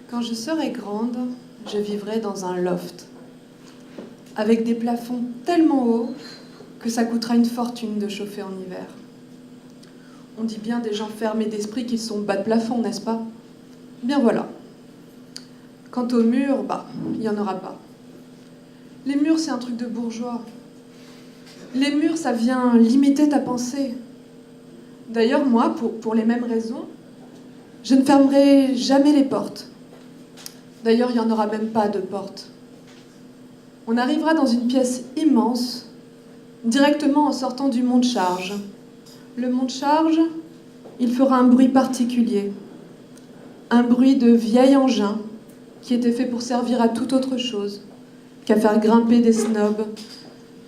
Quand je serai grande, je vivrai dans un loft, avec des plafonds tellement hauts que ça coûtera une fortune de chauffer en hiver. On dit bien des gens fermés d'esprit qu'ils sont bas de plafond, n'est-ce pas? Bien voilà. Quant aux murs, il n'y en aura pas. Les murs, c'est un truc de bourgeois. Les murs, ça vient limiter ta pensée. D'ailleurs, moi, pour les mêmes raisons, je ne fermerai jamais les portes. D'ailleurs, il n'y en aura même pas de porte. On arrivera dans une pièce immense, directement en sortant du monte-charge. Le monte-charge, il fera un bruit particulier. Un bruit de vieil engin qui était fait pour servir à toute autre chose qu'à faire grimper des snobs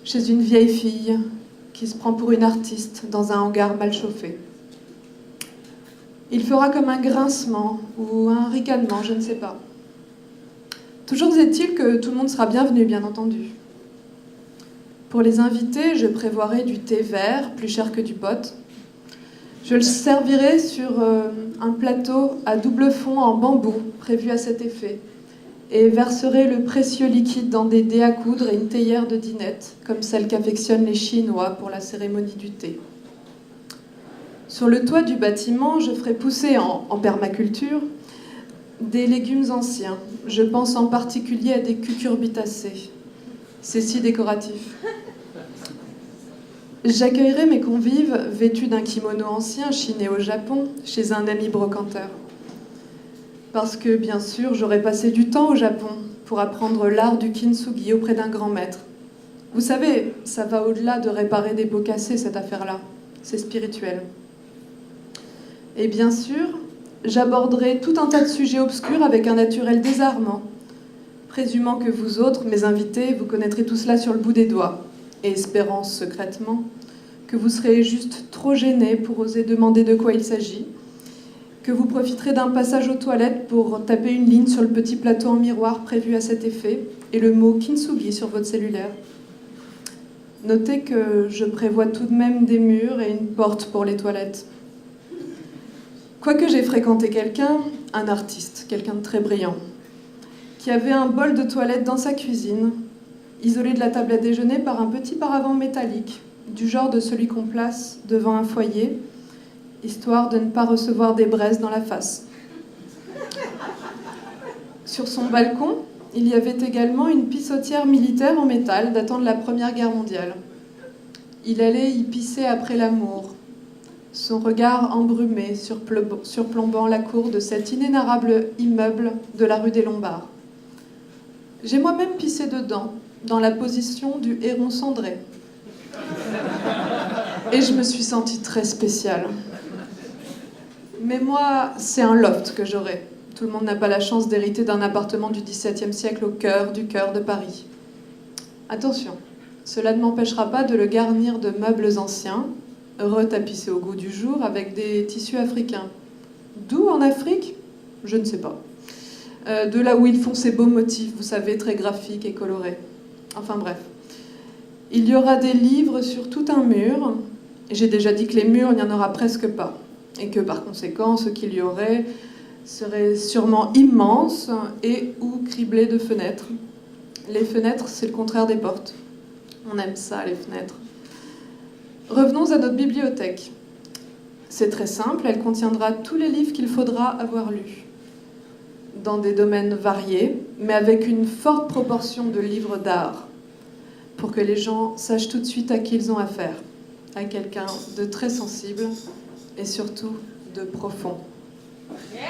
chez une vieille fille qui se prend pour une artiste dans un hangar mal chauffé. Il fera comme un grincement ou un ricanement, je ne sais pas. Toujours est-il que tout le monde sera bienvenu, bien entendu. Pour les invités, je prévoirai du thé vert, plus cher que du pot. Je le servirai sur un plateau à double fond en bambou, prévu à cet effet, et verserai le précieux liquide dans des dés à coudre et une théière de dinette, comme celle qu'affectionnent les Chinois pour la cérémonie du thé. Sur le toit du bâtiment, je ferai pousser en permaculture des légumes anciens. Je pense en particulier à des cucurbitacées. C'est si décoratif. J'accueillerai mes convives vêtus d'un kimono ancien chiné au Japon chez un ami brocanteur. Parce que, bien sûr, j'aurais passé du temps au Japon pour apprendre l'art du kintsugi auprès d'un grand maître. Vous savez, ça va au-delà de réparer des pots cassés, cette affaire-là. C'est spirituel. Et bien sûr, j'aborderai tout un tas de sujets obscurs avec un naturel désarmant, présumant que vous autres, mes invités, vous connaîtrez tout cela sur le bout des doigts, et espérant secrètement que vous serez juste trop gênés pour oser demander de quoi il s'agit, que vous profiterez d'un passage aux toilettes pour taper une ligne sur le petit plateau en miroir prévu à cet effet, et le mot kintsugi sur votre cellulaire. Notez que je prévois tout de même des murs et une porte pour les toilettes. Quoique j'ai fréquenté quelqu'un, un artiste, quelqu'un de très brillant, qui avait un bol de toilette dans sa cuisine, isolé de la table à déjeuner par un petit paravent métallique, du genre de celui qu'on place devant un foyer, histoire de ne pas recevoir des braises dans la face. Sur son balcon, il y avait également une pissotière militaire en métal datant de la Première Guerre mondiale. Il allait y pisser après l'amour, son regard embrumé surplombant la cour de cet inénarrable immeuble de la rue des Lombards. J'ai moi-même pissé dedans, dans la position du héron cendré. Et je me suis sentie très spéciale. Mais moi, c'est un loft que j'aurai. Tout le monde n'a pas la chance d'hériter d'un appartement du XVIIe siècle au cœur du cœur de Paris. Attention, cela ne m'empêchera pas de le garnir de meubles anciens, retapissés au goût du jour avec des tissus africains. D'où en Afrique? Je ne sais pas. De là où ils font ces beaux motifs, vous savez, très graphiques et colorés. Enfin bref. Il y aura des livres sur tout un mur. J'ai déjà dit que les murs, il n'y en aura presque pas. Et que par conséquent, ce qu'il y aurait serait sûrement immense et ou criblé de fenêtres. Les fenêtres, c'est le contraire des portes. On aime ça, les fenêtres. Revenons à notre bibliothèque. C'est très simple, elle contiendra tous les livres qu'il faudra avoir lus. Dans des domaines variés, mais avec une forte proportion de livres d'art, pour que les gens sachent tout de suite à qui ils ont affaire, à quelqu'un de très sensible et surtout de profond. Yeah.